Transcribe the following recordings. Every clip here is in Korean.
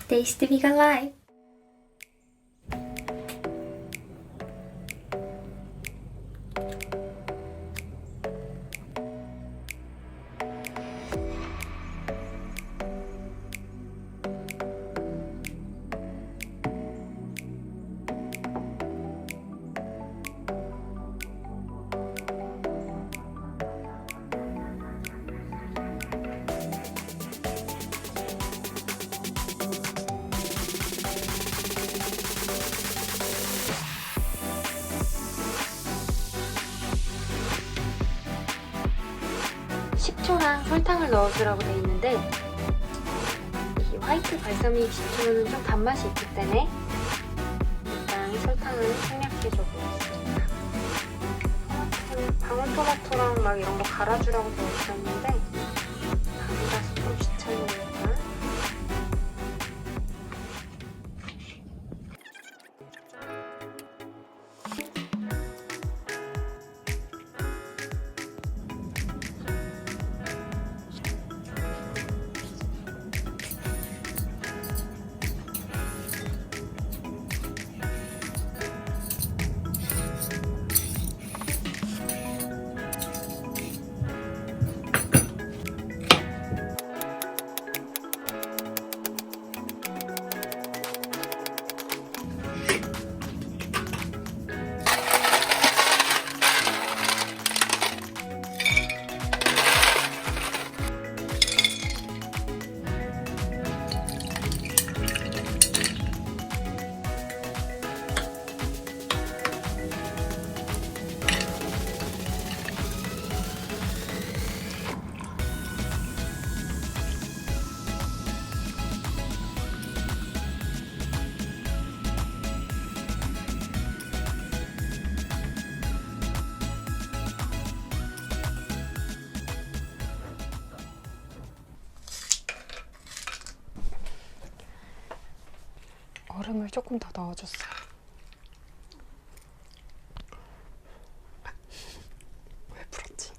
Tasty Vegan Life. 식초랑 설탕을 넣어주라고 돼 있는데 이 화이트 발사믹 식초는 좀 단맛이 있기 때문에 일단 설탕을 생략해줘 보겠습니다. 방울토마토랑 막 이런 거 갈아주라고 되어 있었는데 담가서 좀 귀찮으니까 얼음을 조금 더 넣어줬어요. 왜 불었지?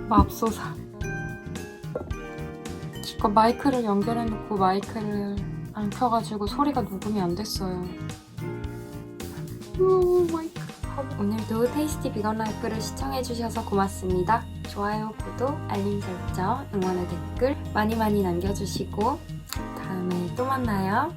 맙소사. 기껏 마이크를 연결해놓고 마이크를 안 켜가지고 소리가 녹음이 안 됐어요. 마이크. 오늘도 테이스티 비건 라이프를 시청해주셔서 고맙습니다. 좋아요, 구독, 알림 설정, 응원의 댓글 많이 남겨주시고 다음에 또 만나요.